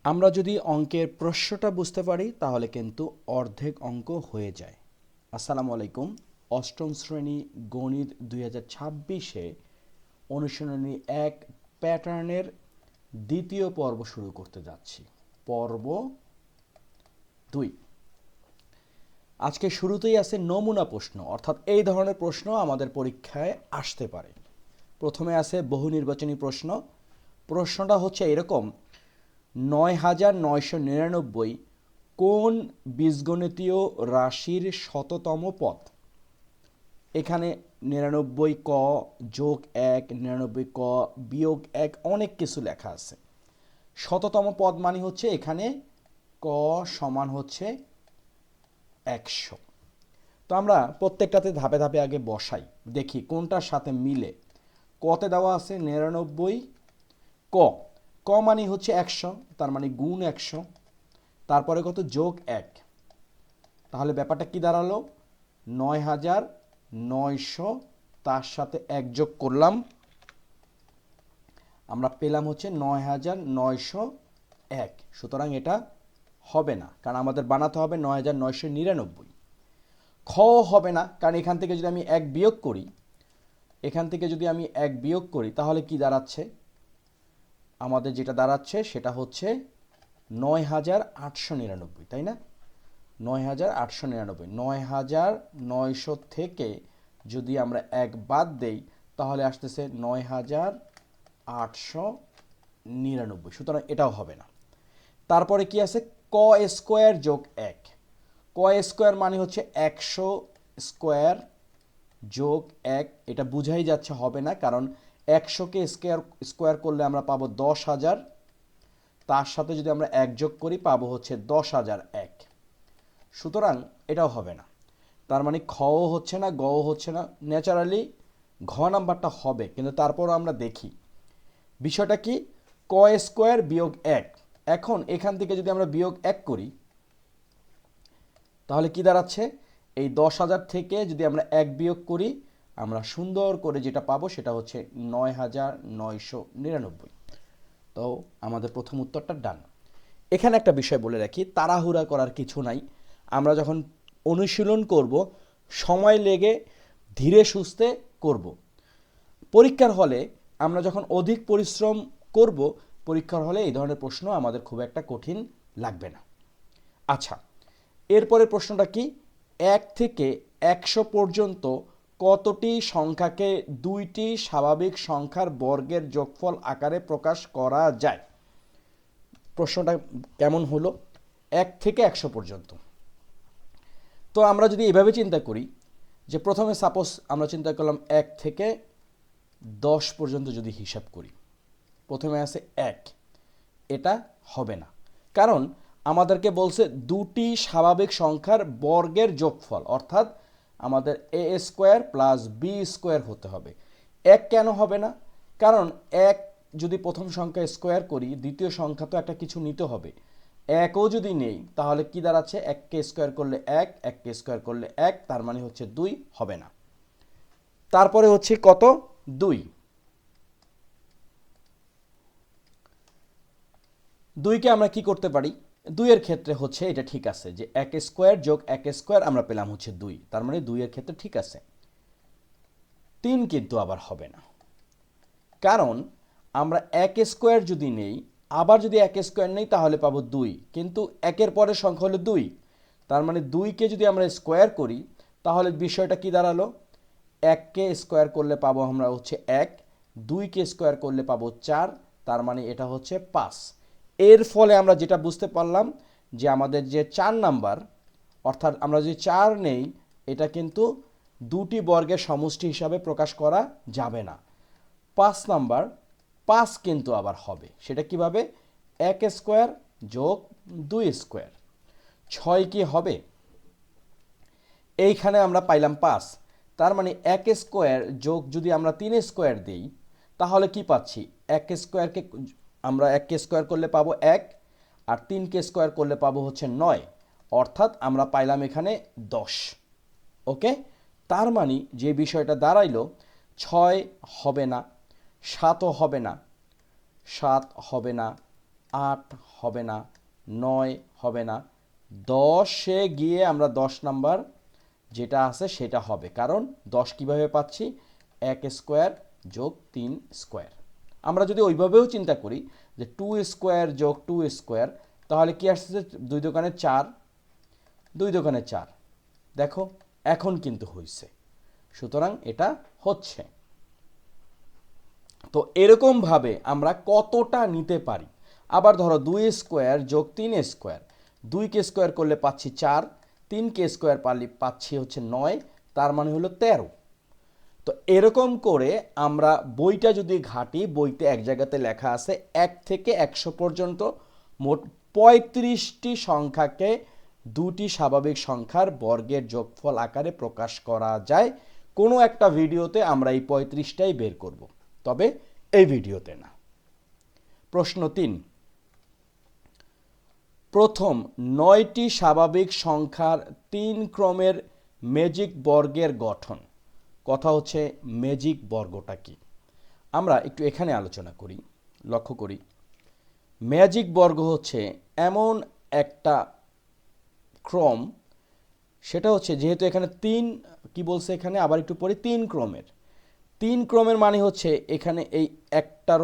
আমরা যদি অঙ্কের প্রশ্নটা বুঝতে পারি তাহলে কিন্তু অর্ধেক অঙ্ক হয়ে যায়। আসসালামু আলাইকুম। অষ্টম শ্রেণী গণিত 2026-এ অনুশীলনী 1 প্যাটার্নের দ্বিতীয় পর্ব শুরু করতে যাচ্ছি। পর্ব 2। আজকে শুরুতেই আছে নমুনা প্রশ্ন, অর্থাৎ এই ধরনের প্রশ্ন আমাদের পরীক্ষায় আসতে পারে। প্রথমে আছে বহু নির্বাচনী প্রশ্ন। প্রশ্নটা হচ্ছে এরকম: ৯,৯৯৯ কোন বীজগণিতীয় রাশির শততম পদ? এখানে ৯৯ ক যোগ ১, ৯৯ ক বিয়োগ ১, অনেক কিছু লেখা আছে। শততম পদ মানে হচ্ছে এখানে ক সমান হচ্ছে ১০০। তো আমরা প্রত্যেকটাতে ধাপে ধাপে আগে বসাই, দেখি কোনটার সাথে মিলে। কতে দেওয়া আছে ৯৯ ক, ক মানে হচ্ছে ১০০, তার মানে গুণ ১০০, তারপরে কত যোগ ১, তাহলে ব্যাপারটা কি দাঁড়ালো ৯,৯০০, তার সাথে ১ যোগ করলাম, আমরা পেলাম হচ্ছে ৯,৯০১। সুতরাং এটা হবে না, কারণ আমাদের বানাতে হবে ৯,৯৯৯। খ হবে না, কারণ এখান থেকে যদি আমি ১ বিয়োগ করি, তাহলে কি দাঁড়াচ্ছে, আমাদের যেটা দাঁড়াচ্ছে সেটা হচ্ছে ৯,৮৯৯, তাই না? ৯,৮৯৯, ৯,৯০০ থেকে যদি আমরা ১ বাদ দেই তাহলে আসতেছে ৯,৮৯৯। সুতরাং এটাও হবে না। তারপরে কি আছে, ক স্কোয়ার যোগ ১। ক স্কোয়ার মানে হচ্ছে ১০০ স্কোয়ার যোগ ১, এটা বুঝাই যাচ্ছে হবে না, কারণ ১০০কে স্কোয়ার করলে আমরা পাবো ১০,০০০, তার সাথে যদি আমরা ১ যোগ করি পাবো হচ্ছে ১০,০০১। সুতরাং এটাও হবে না। তার মানে খও হচ্ছে না, গও হচ্ছে না। ন্যাচারালি ঘ নাম্বারটা হবে, কিন্তু তারপর আমরা দেখি বিষয়টা কি। ক স্কোয়ার বিয়োগ ১, এখন এখান থেকে যদি আমরা বিয়োগ ১ করি তাহলে কি দাঁড়াচ্ছে, এই ১০,০০০ থেকে যদি আমরা ১ বিয়োগ করি আমরা সুন্দর করে যেটা পাবো সেটা হচ্ছে ৯,৯৯৯। তো আমাদের প্রথম উত্তরটা ডান। এখানে একটা বিষয় বলে রাখি, তাড়াহুড়া করার কিছু নাই। আমরা যখন অনুশীলন করব সময় লেগে ধীরে সুস্থে করব। পরীক্ষার হলে আমরা যখন অধিক পরিশ্রম করব, পরীক্ষার হলে এই ধরনের প্রশ্ন আমাদের খুব একটা কঠিন লাগবে না। আচ্ছা, এরপরের প্রশ্নটা কি, ১ থেকে ১০০ পর্যন্ত কতটি সংখ্যাকে দুইটি স্বাভাবিক সংখ্যার বর্গের যোগফল আকারে প্রকাশ করা যায়? প্রশ্নটা কেমন হলো, ১ থেকে ১০০ পর্যন্ত। তো আমরা যদি এভাবে চিন্তা করি যে প্রথমে সাপোজ আমরা চিন্তা করলাম ১ থেকে ১০ পর্যন্ত যদি হিসাব করি, প্রথমে আছে ১, এটা হবে না, কারণ আমাদেরকে বলছে দুটি স্বাভাবিক সংখ্যার বর্গের যোগফল, অর্থাৎ আমাদের এ স্কোয়ার প্লাস বি স্কোয়ার হতে হবে। ১ কেন হবে না, কারণ ১ যদি প্রথম সংখ্যা স্কোয়ার করি, দ্বিতীয় সংখ্যা তো একটা কিছু নিতে হবে। ১ও যদি নেই তাহলে কি দাঁড়াচ্ছে, ১কে স্কোয়ার করলে ১, ১কে স্কোয়ার করলে ১, তার মানে হচ্ছে ২, হবে না। তারপরে হচ্ছে কত, ২। ২কে আমরা কি করতে পারি, ২ এর ক্ষেত্রে হচ্ছে এটা ঠিক আছে যে ১ স্কোয়ার যোগ ১ স্কোয়ার আমরা পেলাম হচ্ছে ২, তার মানে ২ এর ক্ষেত্রে ঠিক আছে। ৩ কিন্তু আবার হবে না, কারণ আমরা ১ স্কোয়ার যদি নেই, আবার যদি ১ স্কোয়ার নেই তাহলে পাবো ২, কিন্তু ১-এর পরের সংখ্যা হলো ২, তার মানে ২কে যদি আমরা স্কোয়ার করি তাহলে বিষয়টা কি দাঁড়ালো, ১কে স্কোয়ার করলে পাবো আমরা হচ্ছে ১, ২কে স্কোয়ার করলে পাবো ৪, তার মানে এটা হচ্ছে ৫। এর ফলে আমরা যেটা বুঝতে পারলাম যে আমাদের যে ৪ নাম্বার, অর্থাৎ আমরা যদি ৪ নেই, এটা কিন্তু দুটি বর্গের সমষ্টি হিসাবে প্রকাশ করা যাবে না। ৫ নাম্বার, ৫ কিন্তু আবার হবে, সেটা কিভাবে, ১ স্কোয়ার যোগ ২ স্কোয়ার। ৬ কি হবে, এইখানে আমরা পাইলাম ৫, তার মানে ১ স্কোয়ার যোগ যদি আমরা ৩ স্কোয়ার দিই তাহলে কি পাচ্ছি, ১ স্কোয়ারকে আমরা ১কে স্কোয়ার করলে পাবো ১, আর ৩কে স্কোয়ার করলে পাবো হচ্ছে ৯, অর্থাৎ আমরা পাইলাম এখানে ১০। ওকে, তার মানে যে বিষয়টা দাঁড়াইলো ৬ হবে না, ৭ও হবে না, ৭ হবে না, 8 হবে না, 9 হবে না, 10-এ গিয়ে আমরা 10 নাম্বার যেটা আছে সেটা হবে, কারণ 10 কিভাবে পাচ্ছি, 1 স্কোয়ার যোগ 3 স্কোয়ার। আমরা যদি ওইভাবেও চিন্তা করি যে 2 স্কোয়ার যোগ 2 স্কোয়ার, তাহলে কি আসছে, 2 দোকানে 4, 2 দোকানে 4, দেখো এখন কিন্তু হয়েছে, সুতরাং এটা হচ্ছে। তো এরকমভাবে আমরা কতটা নিতে পারি। আবার ধরো 2 স্কোয়ার যোগ 3 স্কোয়ার, 2কে স্কোয়ার করলে পাচ্ছি 4, 3কে স্কোয়ার পাচ্ছি হচ্ছে 9, তার মানে হলো 13। তো এরকম করে আমরা বইটা যদি ঘাঁটি, বইতে এক জায়গাতে লেখা আছে 1 থেকে 100 পর্যন্ত মোট 35টি সংখ্যাকে দুটি স্বাভাবিক সংখ্যার বর্গের যোগফল আকারে প্রকাশ করা যায়। কোনো একটা ভিডিওতে আমরা এই 35টাই বের করব, তবে এই ভিডিওতে না। প্রশ্ন 3, প্রথম 9টি স্বাভাবিক সংখ্যার 3 ক্রমের ম্যাজিক বর্গের গঠন। কথা হচ্ছে ম্যাজিক বর্গটা কি, আমরা একটু এখানে আলোচনা করি। লক্ষ্য করি, ম্যাজিক বর্গ হচ্ছে এমন একটা ক্রম, সেটা হচ্ছে যেহেতু এখানে 3 কি বলছে, এখানে আবার একটু পরে 3 ক্রমের, 3 ক্রমের মানে হচ্ছে এখানে এই একটা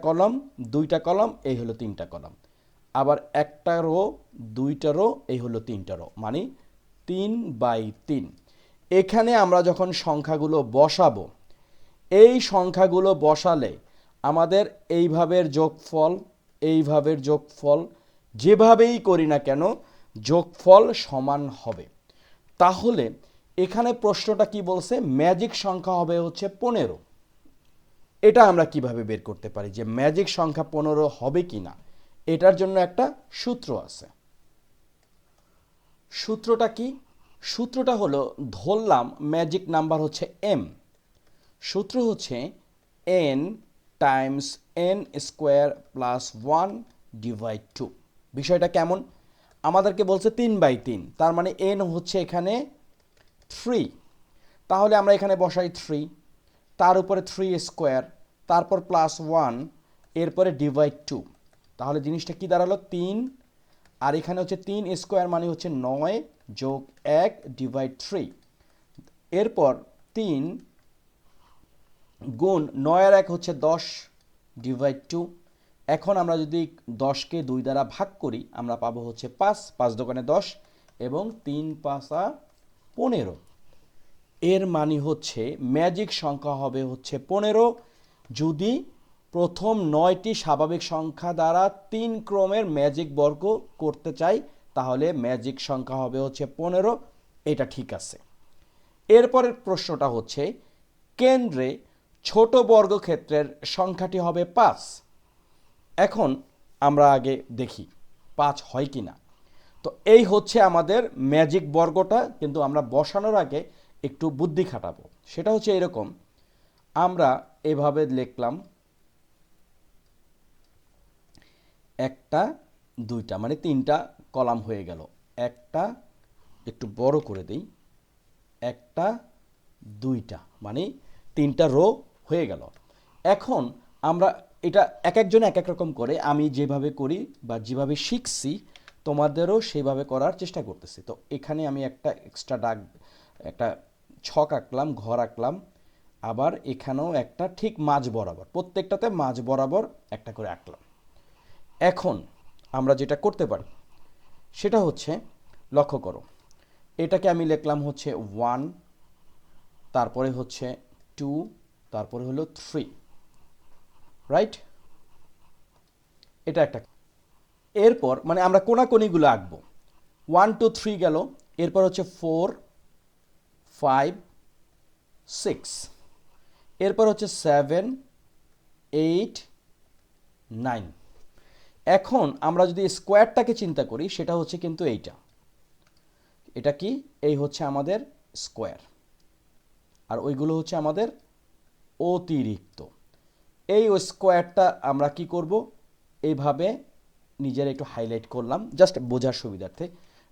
কলাম, 2টা কলাম, এই হলো 3টা কলাম, আবার একটা রো, 2টা রো, এই হলো 3টা রো, মানে 3/3। এখানে আমরা যখন সংখ্যাগুলো বসাবো, এই সংখ্যাগুলো বসালে আমাদের এইভাবের যোগফল যেভাবেই করি না কেন যোগফল সমান হবে। তাহলে এখানে প্রশ্নটা কি বলছে, ম্যাজিক সংখ্যা হবে হচ্ছে 15। এটা আমরা কিভাবে বের করতে পারি যে ম্যাজিক সংখ্যা 15 হবে কি না, এটার জন্য একটা সূত্র আছে। সূত্রটা কি, সূত্রটা হলো, ধরলাম ম্যাজিক নাম্বার হচ্ছে m, সূত্র হচ্ছে n Times n square plus 1 divide 2। বিষয়টা কেমন, আমাদেরকে বলছে 3/3, তার মানে n হচ্ছে এখানে 3, তাহলে আমরা এখানে বসাই 3, তার উপরে 3 স্কোয়ার, তারপর প্লাস 1, এরপরে ডিভাইড 2, তাহলে জিনিসটা কি দাঁড়ালো 3, আর এখানে হচ্ছে 3 স্কোয়ার মানে হচ্ছে 9 যোগ 1 ডিভাইড 3, এরপর 3 গুণ 9 আর 1 হচ্ছে 10 ডিভাইড 2। এখন আমরা যদি 10কে 2 দ্বারা ভাগ করি, আমরা পাবো হচ্ছে 5, 5 দোকানে 10 এবং 3 5 15। এর মানে হচ্ছে ম্যাজিক সংখ্যা হবে হচ্ছে 15। যদি প্রথম 9টি স্বাভাবিক সংখ্যা দ্বারা 3 ক্রমের ম্যাজিক বর্গ করতে চাই, তাহলে ম্যাজিক সংখ্যা হবে হচ্ছে 15। এটা ঠিক আছে। এরপরের প্রশ্নটা হচ্ছে, কেন্দ্রে ছোট বর্গক্ষেত্রের সংখ্যাটি হবে 5। এখন আমরা আগে দেখি 5 হয় কি না। তো এই হচ্ছে আমাদের ম্যাজিক বর্গটা, কিন্তু আমরা বসানোর আগে একটু বুদ্ধি খাটাবো। সেটা হচ্ছে এরকম, আমরা এভাবে লিখলাম 1টা 2টা, মানে 3টা কলাম হয়ে গেল। একটা একটু বড় করে দিই, 1টা 2টা, মানে 3টা রো হয়ে গেল। এখন আমরা এটা এক একজনে এক এক রকম করে, আমি যেভাবে করি বা যেভাবে শিখছি তোমাদেরও সেভাবে করার চেষ্টা করতেছি। তো এখানে আমি একটা এক্সট্রা একটা ছক আঁকলাম, ঘর আঁকলাম, আবার এখানেও একটা ঠিক মাঝ বরাবর, প্রত্যেকটাতে মাঝ বরাবর একটা করে আঁকলাম। এখন আমরা যেটা করতে পারি সেটা হচ্ছে, লক্ষ্য করো, এটাকে আমি লিখলাম হচ্ছে 1, তারপরে হচ্ছে 2, তারপরে হলো 3, রাইট? এটা একটা। এরপর মানে আমরা কোনাকুনিগুলো আঁকবো, 1 2 3 গেল, এরপর হচ্ছে 4 5 6, এরপর হচ্ছে 7 8 9। এখন আমরা যদি স্কোয়ারটাকে চিন্তা করি, সেটা হচ্ছে কিন্তু এটা কি, এই হচ্ছে আমাদের স্কোয়ার, আর ওইগুলো হচ্ছে আমাদের অতিরিক্ত। এই স্কোয়ারটা আমরা কি করব, এইভাবে নিজের একটু হাইলাইট করলাম জাস্ট বোঝার সুবিধার্থে।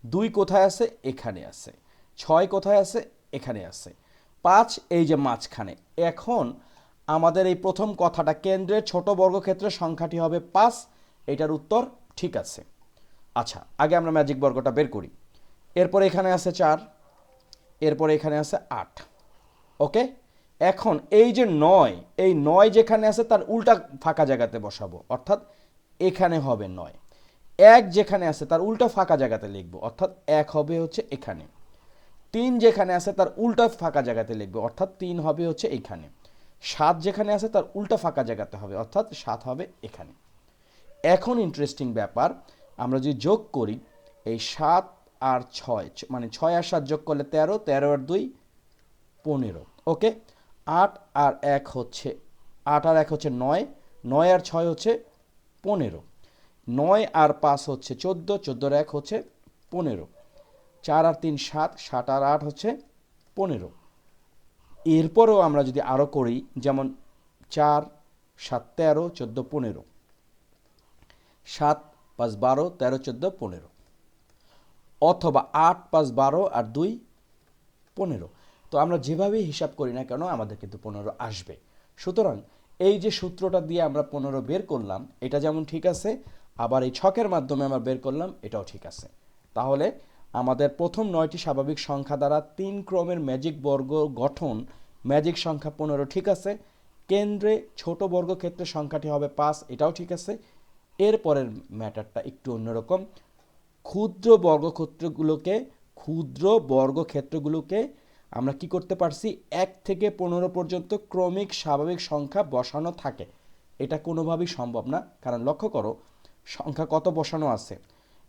2 কোথায় আছে, এখানে আছে। 6 কোথায় আছে, এখানে আছে। 5 এই যে মাঝখানে। এখন আমাদের এই প্রথম কথাটা, কেন্দ্রের ছোট বর্গক্ষেত্রের সংখ্যাটি হবে 5, এটার উত্তর ঠিক আছে। আচ্ছা, আগে আমরা ম্যাজিক বর্গটা বের করি। এরপরে এখানে আছে 4, এরপরে এখানে আছে 8। ওকে, এখন এই যে 9, এই 9 যেখানে আছে তার উল্টা ফাঁকা জায়গাতে বসাবো, অর্থাৎ এখানে হবে 9। 1 যেখানে আছে তার উল্টা ফাঁকা জায়গাতে লিখবো, অর্থাৎ 1 হবে হচ্ছে এখানে। 3 যেখানে আছে তার উল্টা ফাঁকা জায়গাতে লিখবো, অর্থাৎ 3 হবে হচ্ছে এইখানে। 7 যেখানে আছে তার উল্টা ফাঁকা জায়গাতে হবে, অর্থাৎ 7 হবে এখানে। এখন ইন্টারেস্টিং ব্যাপার, আমরা যদি যোগ করি এই 7 আর 6, মানে 6 আর 7 যোগ করলে 13, 13 আর 2 15। ওকে, 8 আর 1 হচ্ছে 8 আর 1 হচ্ছে 9, 9 আর 6 হচ্ছে 15, 9 আর 5 হচ্ছে 14, 14 আর 1 হচ্ছে 15, 4 আর 3 7, 7 আর 8 হচ্ছে 15। এরপরেও আমরা যদি আরও করি, যেমন 4 7 13, 14 15, 7 5 12, 13 14 15, অথবা 8 5 12 আর 2 15। তো আমরা যেভাবেই হিসাব করি না কেন আমাদের কিন্তু 15 আসবে। সুতরাং এই যে সূত্রটা দিয়ে আমরা 15 বের করলাম, এটা যেমন ঠিক আছে, আবার এই ছকের মাধ্যমে আমরা বের করলাম, এটাও ঠিক আছে। তাহলে আমাদের প্রথম 9টি স্বাভাবিক সংখ্যা দ্বারা 3 ক্রমের ম্যাজিক বর্গ গঠন, ম্যাজিক সংখ্যা 15 ঠিক আছে। কেন্দ্রে ছোট বর্গক্ষেত্রের সংখ্যাটি হবে 5, এটাও ঠিক আছে। এরপরের ম্যাটারটা একটু অন্যরকম। ক্ষুদ্র বর্গক্ষেত্রগুলোকে আমরা কি করতে পারছি, 1 থেকে 15 পর্যন্ত ক্রমিক স্বাভাবিক সংখ্যা বসানো থাকে। এটা কোনোভাবেই সম্ভব না, কারণ লক্ষ্য করো সংখ্যা কত বসানো আছে,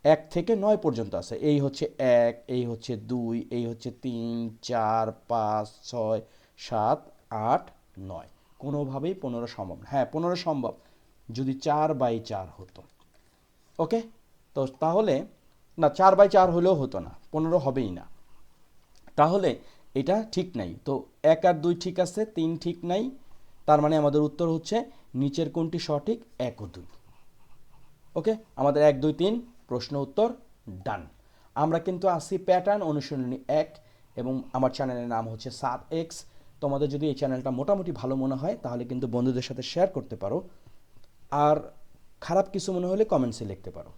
1 থেকে 9 পর্যন্ত আছে। এই হচ্ছে 1, এই হচ্ছে 2, এই হচ্ছে 3 4 5 6 7 8 9। কোনোভাবেই 15 সম্ভব না। হ্যাঁ, 15 সম্ভব যদি 4/4 হতো। ওকে, তো তাহলে না, 4/4 হলেও হতো না, 15 হবেই না। তাহলে এটা ঠিক নাই। তো 1 আর 2 ঠিক আছে, 3 ঠিক নাই। তার মানে আমাদের উত্তর হচ্ছে নিচের কোনটি সঠিক, 1 ও 2। ওকে, আমাদের 1 2 3 প্রশ্ন উত্তর ডান। আমরা কিন্তু আসি প্যাটার্ন অনুশীলনী 1 এবং আমার চ্যানেলের নাম হচ্ছে সাদ এক্স। তোমাদের যদি এই চ্যানেলটা মোটামুটি ভালো মনে হয় তাহলে কিন্তু বন্ধুদের সাথে শেয়ার করতে পারো, আর খারাপ কিছু মনে হলে কমেন্টসে লিখতে পারো।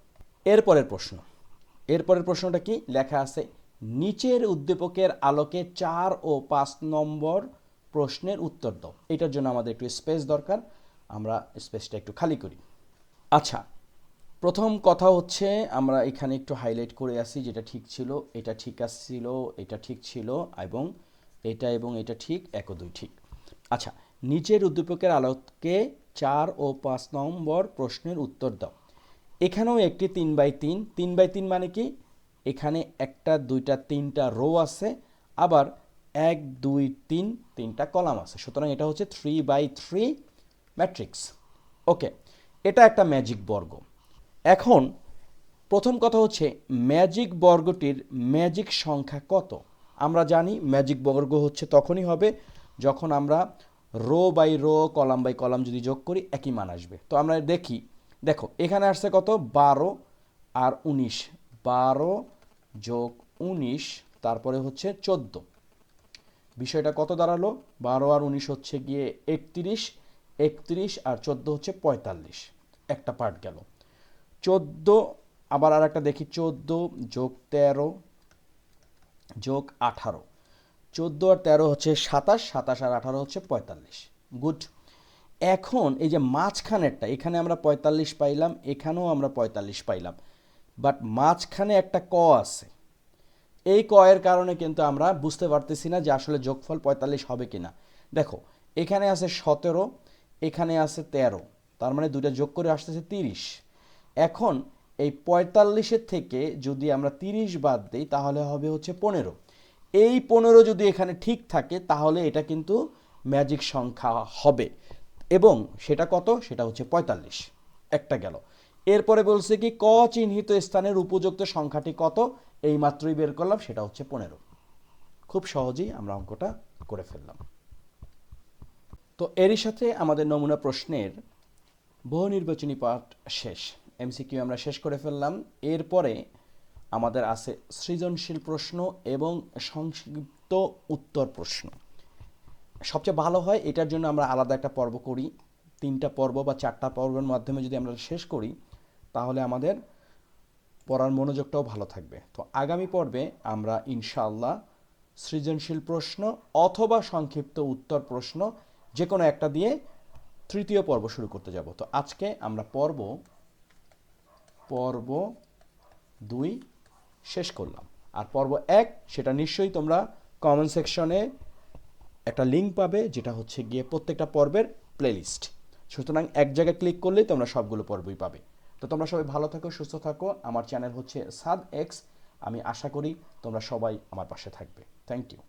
এরপরের প্রশ্নটা কি লেখা আছে, নিচের উদ্দীপকের আলোকে 4 ও 5 নম্বর প্রশ্নের উত্তর দাও। এটার জন্য আমাদের একটু স্পেস দরকার, আমরা স্পেসটা একটু খালি করি। আচ্ছা, প্রথম কথা হচ্ছে আমরা এখানে একটু হাইলাইট করে আসি, যেটা ঠিক ছিল, এটা ঠিক আসছিল, এটা ঠিক ছিল, এবং এটা ঠিক, 1 ও 2 ঠিক। আচ্ছা, নিচের উদ্দীপকের আলোকে 4 ও 5 নম্বর প্রশ্নের উত্তর দাও। এখানেও একটি 3/3, 3/3 মানে কি, এখানে 1টা 2টা 3টা রো আছে, আবার 1 2 3 3টা কলাম আছে। সুতরাং এটা হচ্ছে 3/3 ম্যাট্রিক্স। ওকে, এটা একটা ম্যাজিক বর্গ। এখন প্রথম কথা হচ্ছে ম্যাজিক বর্গটির ম্যাজিক সংখ্যা কত। আমরা জানি ম্যাজিক বর্গ হচ্ছে তখনই হবে যখন আমরা row by row, column by column যদি যোগ করি একই মান আসবে। তো আমরা দেখি, দেখো এখানে আসছে কত, 12 আর 19, 12 যোগ 19, তারপরে হচ্ছে 14। বিষয়টা কত দাঁড়ালো, 12 আর 19 হচ্ছে গিয়ে 31, 31 আর 14 হচ্ছে 45। একটা পার্ট গেল। 14, আবার আর একটা দেখি, 14 যোগ 13 যোগ 18, 14 আর 13 হচ্ছে 27, 27 আর 18 হচ্ছে 45। গুড। এখন এই যে মাঝখানেরটা, এখানে আমরা 45 পাইলাম, এখানেও আমরা 45 পাইলাম, বাট মাঝখানে একটা ক আছে। এই ক এর কারণে কিন্তু আমরা বুঝতে পারতেছি না যে আসলে যোগফল 45 হবে কিনা। দেখো এখানে আছে 17, এখানে আছে 13, তার মানে দুইটা যোগ করে আসতেছে 30। এখন এই 45-এর থেকে যদি আমরা 30 বাদ দিই তাহলে হবে হচ্ছে 15। এই 15 যদি এখানে ঠিক থাকে তাহলে এটা কিন্তু ম্যাজিক সংখ্যা হবে, এবং সেটা কত, সেটা হচ্ছে 45। একটা গেল। এরপরে বলছে কি, ক চিহ্নিত স্থানের উপযুক্ত সংখ্যাটি কত, এই মাত্রই বের করলাম, সেটা হচ্ছে 15। খুব সহজেই আমরা অঙ্কটা করে ফেললাম। তো এরই সাথে আমাদের নমুনা প্রশ্নের বহু নির্বাচনী পাঠ শেষ, এমসিকিউ আমরা শেষ করে ফেললাম। এরপরে আমাদের আছে সৃজনশীল প্রশ্ন এবং সংক্ষিপ্ত উত্তর প্রশ্ন। সবচেয়ে ভালো হয় এটার জন্য আমরা আলাদা একটা পর্ব করি, 3টা পর্ব বা 4টা পর্বের মাধ্যমে যদি আমরা শেষ করি তাহলে আমাদের পড়ার মনোযোগটাও ভালো থাকবে। তো আগামী পর্বে আমরা ইনশাআল্লাহ সৃজনশীল প্রশ্ন অথবা সংক্ষিপ্ত উত্তর প্রশ্ন যে কোনো একটা দিয়ে তৃতীয় পর্ব শুরু করতে যাব। তো আজকে আমরা পর্ব 2 শেষ করলাম। আর পর্ব 1 সেটা নিশ্চয়ই তোমরা কমেন্ট সেকশনে একটা লিঙ্ক পাবে, যেটা হচ্ছে গিয়ে প্রত্যেকটা পর্বের প্লেলিস্ট। সুতরাং এক জায়গায় ক্লিক করলেই তোমরা সবগুলো পর্বই পাবে। তো তোমরা সবাই ভালো থাকো, সুস্থ থাকো। আমার চ্যানেল হচ্ছে সাদ এক্স। আমি আশা করি তোমরা সবাই আমার পাশে থাকবে। Thank you.